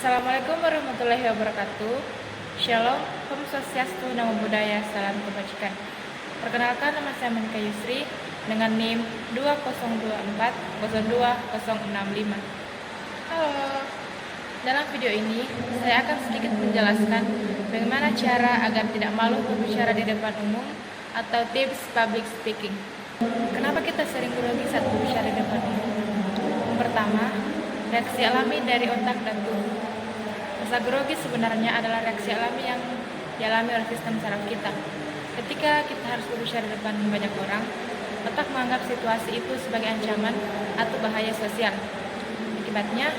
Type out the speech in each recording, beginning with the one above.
Assalamualaikum warahmatullahi wabarakatuh. Shalom, Om Swastiastu, Namo Buddhaya, Salam Kebajikan. Perkenalkan, nama saya Monika Yusri dengan NIM 202402065. Halo. Dalam video ini, saya akan sedikit menjelaskan bagaimana cara agar tidak malu berbicara di depan umum atau tips public speaking. Kenapa kita sering grogi saat berbicara di depan umum? Yang pertama, reaksi alami dari otak dan tubuh. Rasa grogi sebenarnya adalah reaksi alami yang dialami oleh sistem saraf kita. Ketika kita harus berbicara di depan banyak orang, otak menganggap situasi itu sebagai ancaman atau bahaya sosial. Akibatnya,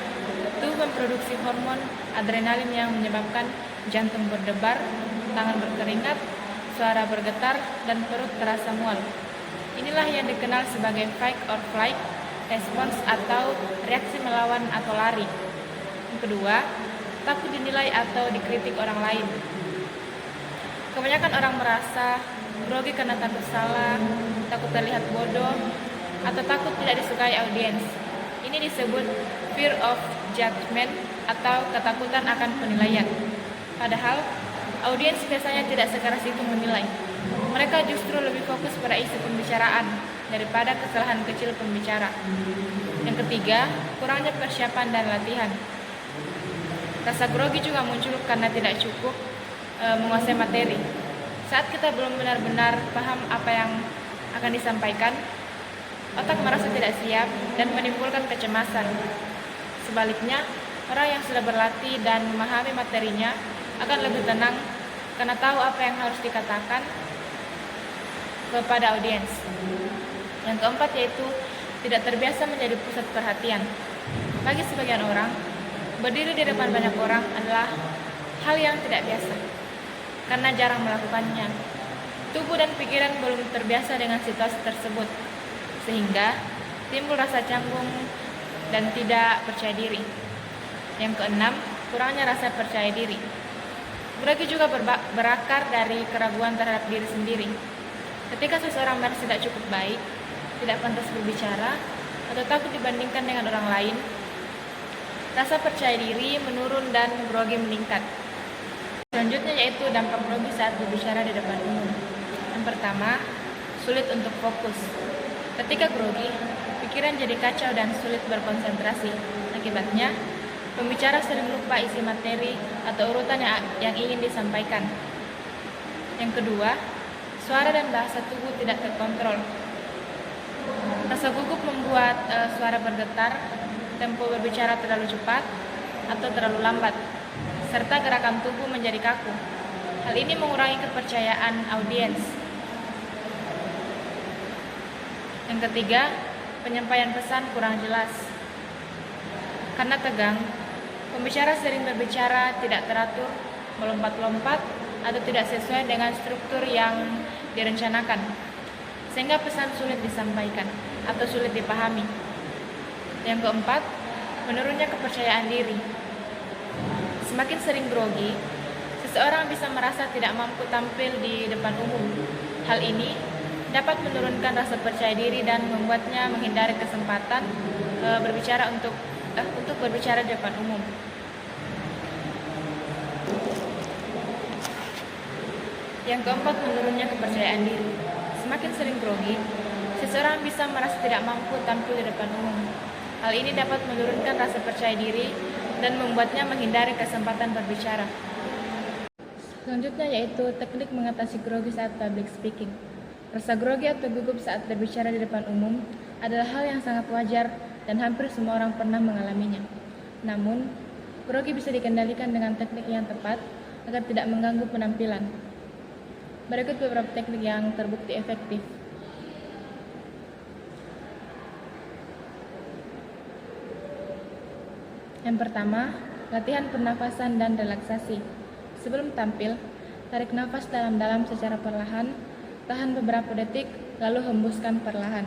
tubuh memproduksi hormon adrenalin yang menyebabkan jantung berdebar, tangan berkeringat, suara bergetar, dan perut terasa mual. Inilah yang dikenal sebagai fight or flight response atau reaksi melawan atau lari. Yang kedua, takut dinilai atau dikritik orang lain. Kebanyakan orang merasa grogi karena takut salah, takut terlihat bodoh, atau takut tidak disukai audiens. Ini disebut fear of judgment atau ketakutan akan penilaian. Padahal, audiens biasanya tidak sekeras itu menilai. Mereka justru lebih fokus pada isi pembicaraan daripada kesalahan kecil pembicara. Yang ketiga, kurangnya persiapan dan latihan. Rasa grogi juga muncul karena tidak cukup menguasai materi. Saat kita belum benar-benar paham apa yang akan disampaikan, otak merasa tidak siap dan menimbulkan kecemasan. Sebaliknya, orang yang sudah berlatih dan memahami materinya akan lebih tenang karena tahu apa yang harus dikatakan kepada audiens. Yang keempat yaitu tidak terbiasa menjadi pusat perhatian. Bagi sebagian orang, berdiri di depan banyak orang adalah hal yang tidak biasa karena jarang melakukannya. Tubuh dan pikiran belum terbiasa dengan situasi tersebut, sehingga timbul rasa canggung dan tidak percaya diri. Yang keenam, kurangnya rasa percaya diri. Grogi juga berakar dari keraguan terhadap diri sendiri. Ketika seseorang merasa tidak cukup baik, tidak pantas berbicara, atau takut dibandingkan dengan orang lain, rasa percaya diri menurun dan grogi meningkat. Selanjutnya yaitu dampak grogi saat berbicara di depan umum. Yang pertama, sulit untuk fokus. Ketika grogi, pikiran jadi kacau dan sulit berkonsentrasi. Akibatnya, pembicara sering lupa isi materi atau urutan yang ingin disampaikan. Yang kedua, suara dan bahasa tubuh tidak terkontrol. Rasa gugup membuat suara bergetar, tempo berbicara terlalu cepat atau terlalu lambat, serta gerakan tubuh menjadi kaku. Hal ini mengurangi kepercayaan audiens. Yang ketiga, penyampaian pesan kurang jelas. Karena tegang, pembicara sering berbicara tidak teratur, melompat-lompat, atau tidak sesuai dengan struktur yang direncanakan, sehingga pesan sulit disampaikan atau sulit dipahami. Yang keempat, menurunnya kepercayaan diri. Semakin sering grogi, seseorang bisa merasa tidak mampu tampil di depan umum. Hal ini dapat menurunkan rasa percaya diri dan membuatnya menghindari kesempatan berbicara untuk berbicara di depan umum. Yang keempat, menurunnya kepercayaan diri. Semakin sering grogi, seseorang bisa merasa tidak mampu tampil di depan umum. Hal ini dapat menurunkan rasa percaya diri dan membuatnya menghindari kesempatan berbicara. Selanjutnya yaitu teknik mengatasi grogi saat public speaking. Rasa grogi atau gugup saat berbicara di depan umum adalah hal yang sangat wajar dan hampir semua orang pernah mengalaminya. Namun, grogi bisa dikendalikan dengan teknik yang tepat agar tidak mengganggu penampilan. Berikut beberapa teknik yang terbukti efektif. Yang pertama, latihan pernafasan dan relaksasi. Sebelum tampil, tarik nafas dalam-dalam secara perlahan, tahan beberapa detik, lalu hembuskan perlahan.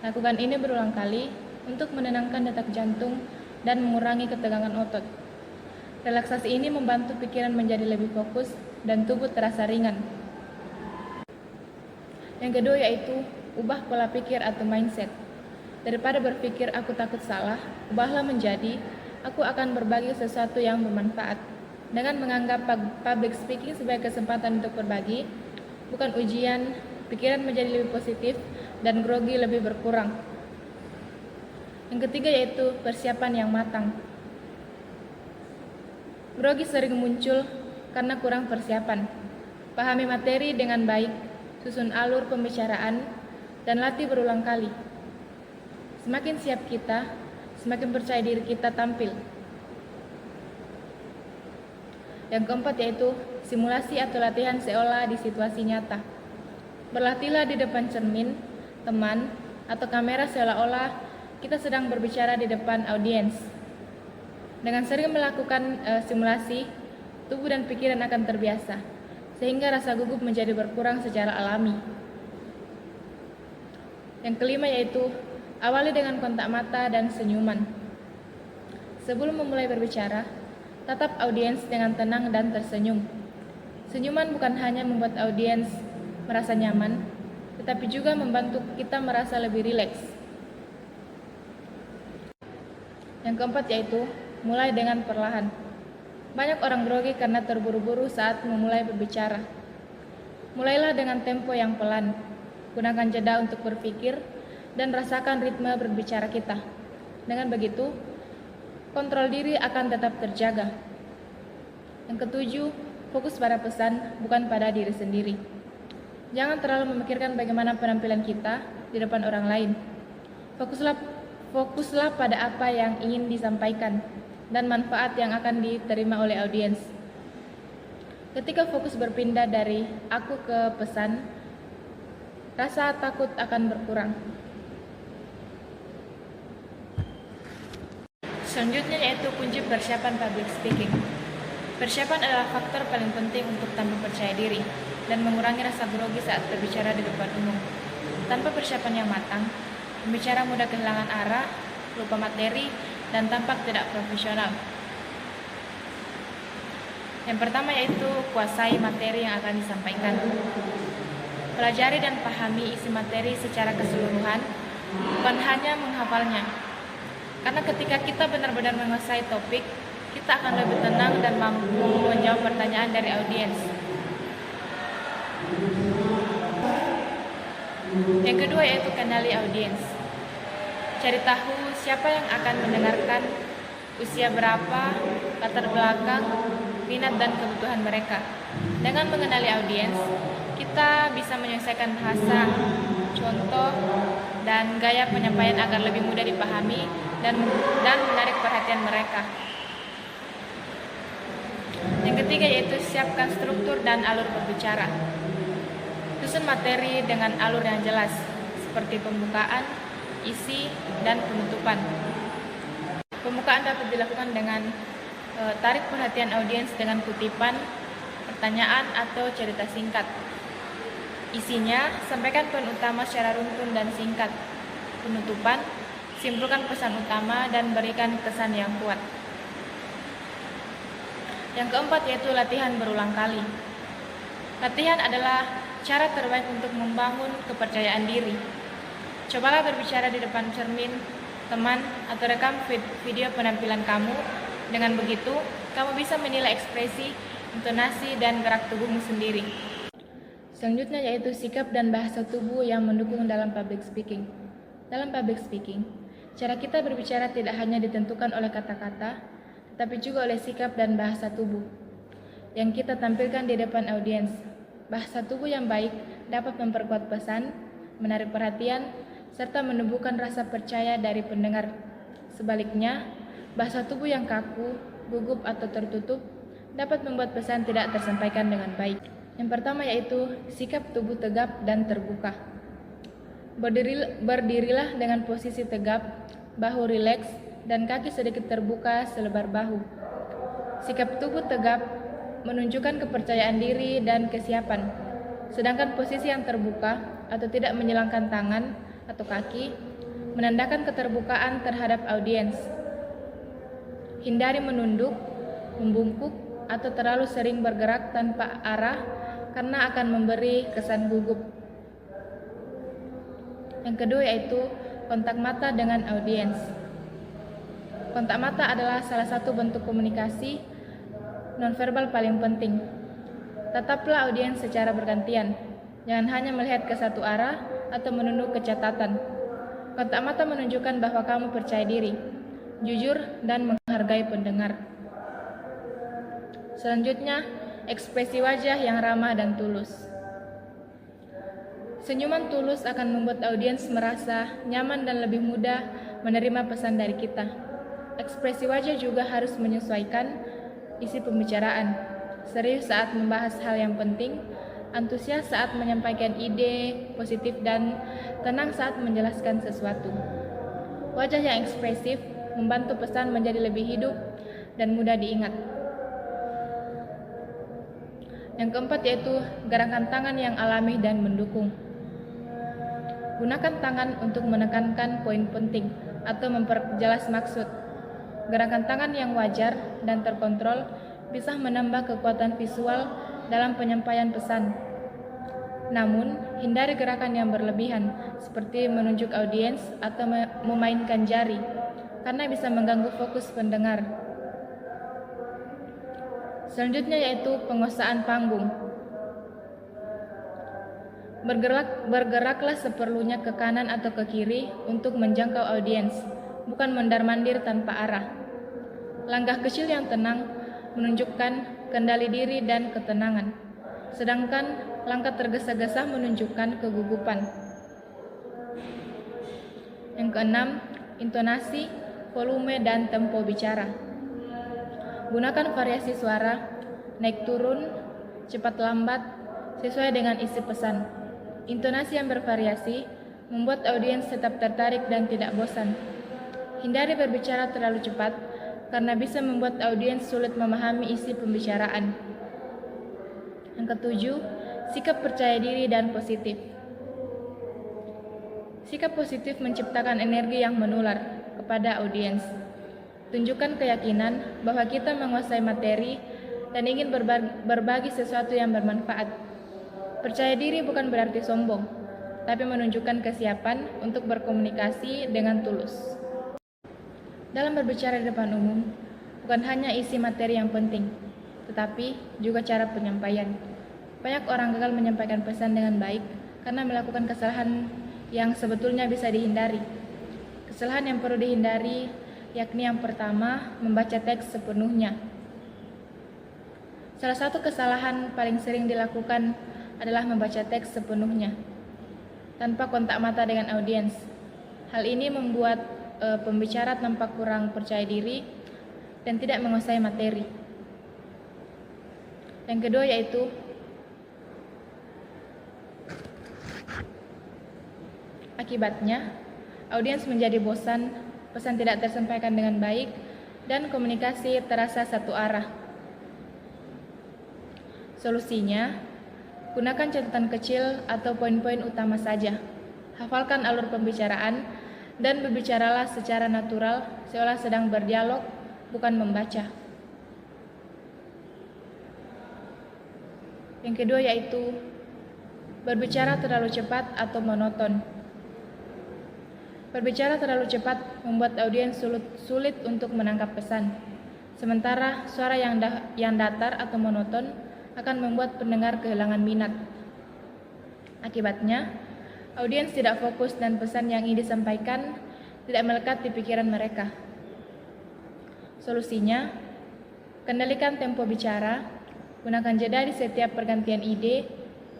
Lakukan ini berulang kali untuk menenangkan detak jantung dan mengurangi ketegangan otot. Relaksasi ini membantu pikiran menjadi lebih fokus dan tubuh terasa ringan. Yang kedua yaitu ubah pola pikir atau mindset. Daripada berpikir aku takut salah, ubahlah menjadi aku akan berbagi sesuatu yang bermanfaat. Dengan menganggap public speaking sebagai kesempatan untuk berbagi, bukan ujian, pikiran menjadi lebih positif dan grogi lebih berkurang. Yang ketiga yaitu persiapan yang matang. Grogi sering muncul karena kurang persiapan. Pahami materi dengan baik, susun alur pembicaraan, dan latih berulang kali. Semakin siap kita, semakin percaya diri kita tampil. Yang keempat yaitu simulasi atau latihan seolah di situasi nyata. Berlatihlah di depan cermin, teman, atau kamera seolah-olah kita sedang berbicara di depan audiens. Dengan sering melakukan simulasi, tubuh dan pikiran akan terbiasa, sehingga rasa gugup menjadi berkurang secara alami. Yang kelima yaitu awali dengan kontak mata dan senyuman. Sebelum memulai berbicara, tatap audiens dengan tenang dan tersenyum. Senyuman bukan hanya membuat audiens merasa nyaman, tetapi juga membantu kita merasa lebih rileks. Yang keempat yaitu mulai dengan perlahan. Banyak orang grogi karena terburu-buru saat memulai berbicara. Mulailah dengan tempo yang pelan. Gunakan jeda untuk berpikir dan rasakan ritme berbicara kita. Dengan begitu, kontrol diri akan tetap terjaga. Yang ketujuh, fokus pada pesan, bukan pada diri sendiri. Jangan terlalu memikirkan bagaimana penampilan kita di depan orang lain. Fokuslah pada apa yang ingin disampaikan dan manfaat yang akan diterima oleh audiens. Ketika fokus berpindah dari aku ke pesan, rasa takut akan berkurang. Selanjutnya yaitu kunci persiapan public speaking. Persiapan adalah faktor paling penting untuk tampil percaya diri dan mengurangi rasa grogi saat berbicara di depan umum. Tanpa persiapan yang matang, pembicara mudah kehilangan arah, lupa materi, dan tampak tidak profesional. Yang pertama yaitu kuasai materi yang akan disampaikan. Pelajari dan pahami isi materi secara keseluruhan, bukan hanya menghafalnya. Karena ketika kita benar-benar menguasai topik, kita akan lebih tenang dan mampu menjawab pertanyaan dari audiens. Yang kedua yaitu kenali audiens. Cari tahu siapa yang akan mendengarkan, usia berapa, latar belakang, minat dan kebutuhan mereka. Dengan mengenali audiens, kita bisa menyelesaikan bahasa, contoh, dan gaya penyampaian agar lebih mudah dipahami dan menarik perhatian mereka. Yang ketiga yaitu siapkan struktur dan alur berbicara. Susun materi dengan alur yang jelas, seperti pembukaan, isi, dan penutupan. Pembukaan dapat dilakukan dengan tarik perhatian audiens dengan kutipan, pertanyaan, atau cerita singkat. Isinya, sampaikan poin utama secara runtun dan singkat. Penutupan, simpulkan pesan utama dan berikan kesan yang kuat. Yang keempat yaitu latihan berulang kali. Latihan adalah cara terbaik untuk membangun kepercayaan diri. Cobalah berbicara di depan cermin, teman, atau rekam video penampilan kamu. Dengan begitu, kamu bisa menilai ekspresi, intonasi, dan gerak tubuhmu sendiri. Selanjutnya yaitu sikap dan bahasa tubuh yang mendukung dalam public speaking. Dalam public speaking, cara kita berbicara tidak hanya ditentukan oleh kata-kata, tetapi juga oleh sikap dan bahasa tubuh yang kita tampilkan di depan audiens. Bahasa tubuh yang baik dapat memperkuat pesan, menarik perhatian, serta menumbuhkan rasa percaya dari pendengar. Sebaliknya, bahasa tubuh yang kaku, gugup, atau tertutup dapat membuat pesan tidak tersampaikan dengan baik. Yang pertama yaitu sikap tubuh tegap dan terbuka. Berdirilah dengan posisi tegap, bahu rileks, dan kaki sedikit terbuka selebar bahu. Sikap tubuh tegap menunjukkan kepercayaan diri dan kesiapan, sedangkan posisi yang terbuka atau tidak menyilangkan tangan atau kaki menandakan keterbukaan terhadap audiens. Hindari menunduk, membungkuk, atau terlalu sering bergerak tanpa arah karena akan memberi kesan gugup. Yang kedua yaitu kontak mata dengan audiens. Kontak mata adalah salah satu bentuk komunikasi nonverbal paling penting. Tataplah audiens secara bergantian. Jangan hanya melihat ke satu arah atau menunduk ke catatan. Kontak mata menunjukkan bahwa kamu percaya diri, jujur, dan menghargai pendengar. Selanjutnya, ekspresi wajah yang ramah dan tulus. Senyuman tulus akan membuat audiens merasa nyaman dan lebih mudah menerima pesan dari kita. Ekspresi wajah juga harus menyesuaikan isi pembicaraan. Serius saat membahas hal yang penting, antusias saat menyampaikan ide positif, dan tenang saat menjelaskan sesuatu. Wajah yang ekspresif membantu pesan menjadi lebih hidup dan mudah diingat. Yang keempat yaitu gerakan tangan yang alami dan mendukung. Gunakan tangan untuk menekankan poin penting atau memperjelas maksud. Gerakan tangan yang wajar dan terkontrol bisa menambah kekuatan visual dalam penyampaian pesan. Namun, hindari gerakan yang berlebihan, seperti menunjuk audiens atau memainkan jari, karena bisa mengganggu fokus pendengar. Selanjutnya yaitu penguasaan panggung. Bergeraklah seperlunya ke kanan atau ke kiri untuk menjangkau audiens, bukan mondar-mandir tanpa arah. Langkah kecil yang tenang menunjukkan kendali diri dan ketenangan, sedangkan langkah tergesa-gesa menunjukkan kegugupan. Yang keenam, intonasi, volume, dan tempo bicara. Gunakan variasi suara, naik turun, cepat lambat, sesuai dengan isi pesan. Intonasi yang bervariasi membuat audiens tetap tertarik dan tidak bosan. Hindari berbicara terlalu cepat karena bisa membuat audiens sulit memahami isi pembicaraan. Yang ketujuh, sikap percaya diri dan positif. Sikap positif menciptakan energi yang menular kepada audiens. Tunjukkan keyakinan bahwa kita menguasai materi dan ingin berbagi sesuatu yang bermanfaat. Percaya diri bukan berarti sombong, tapi menunjukkan kesiapan untuk berkomunikasi dengan tulus. Dalam berbicara di depan umum, bukan hanya isi materi yang penting, tetapi juga cara penyampaian. Banyak orang gagal menyampaikan pesan dengan baik karena melakukan kesalahan yang sebetulnya bisa dihindari. Kesalahan yang perlu dihindari yakni yang pertama, membaca teks sepenuhnya. Salah satu kesalahan paling sering dilakukan adalah membaca teks sepenuhnya tanpa kontak mata dengan audiens. Hal ini membuat pembicara tampak kurang percaya diri dan tidak menguasai materi. Yang kedua yaitu akibatnya audiens menjadi bosan, pesan tidak tersampaikan dengan baik, dan komunikasi terasa satu arah. Solusinya, gunakan catatan kecil atau poin-poin utama saja. Hafalkan alur pembicaraan dan berbicaralah secara natural, seolah sedang berdialog, bukan membaca. Yang kedua yaitu berbicara terlalu cepat atau monoton. Berbicara terlalu cepat membuat audiens sulit untuk menangkap pesan. Sementara suara yang datar atau monoton akan membuat pendengar kehilangan minat. Akibatnya, audiens tidak fokus dan pesan yang ingin disampaikan tidak melekat di pikiran mereka. Solusinya, kendalikan tempo bicara, gunakan jeda di setiap pergantian ide,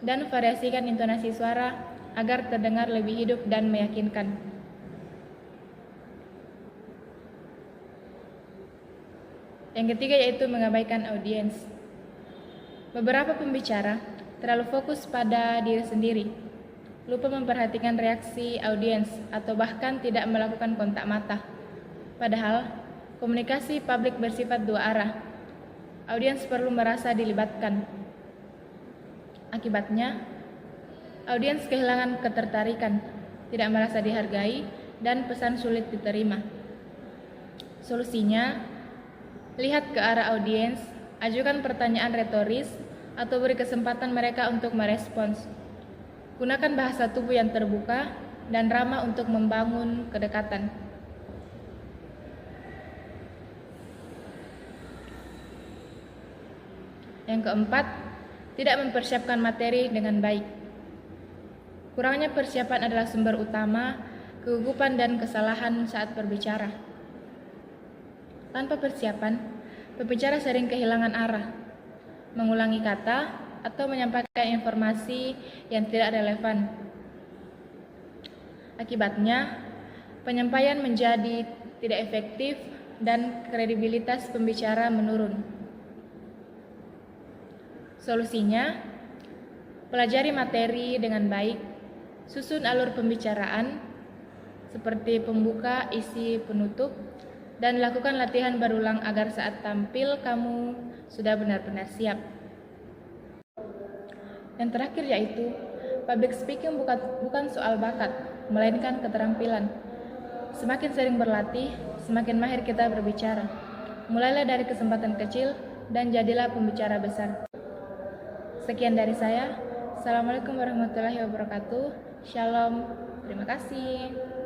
dan variasikan intonasi suara agar terdengar lebih hidup dan meyakinkan. Yang ketiga yaitu mengabaikan audiens. Beberapa pembicara terlalu fokus pada diri sendiri, lupa memperhatikan reaksi audiens atau bahkan tidak melakukan kontak mata. Padahal, komunikasi publik bersifat dua arah. Audiens perlu merasa dilibatkan. Akibatnya, audiens kehilangan ketertarikan, tidak merasa dihargai, dan pesan sulit diterima. Solusinya, lihat ke arah audiens, ajukan pertanyaan retoris, atau beri kesempatan mereka untuk merespons. Gunakan bahasa tubuh yang terbuka dan ramah untuk membangun kedekatan. Yang keempat, tidak mempersiapkan materi dengan baik. Kurangnya persiapan adalah sumber utama kegugupan dan kesalahan saat berbicara. Tanpa persiapan, pembicara sering kehilangan arah, mengulangi kata, atau menyampaikan informasi yang tidak relevan. Akibatnya, penyampaian menjadi tidak efektif dan kredibilitas pembicara menurun. Solusinya, pelajari materi dengan baik, susun alur pembicaraan seperti pembuka, isi, penutup, dan lakukan latihan berulang agar saat tampil kamu sudah benar-benar siap. Yang terakhir yaitu, public speaking bukan soal bakat, melainkan keterampilan. Semakin sering berlatih, semakin mahir kita berbicara. Mulailah dari kesempatan kecil dan jadilah pembicara besar. Sekian dari saya. Assalamualaikum warahmatullahi wabarakatuh. Shalom. Terima kasih.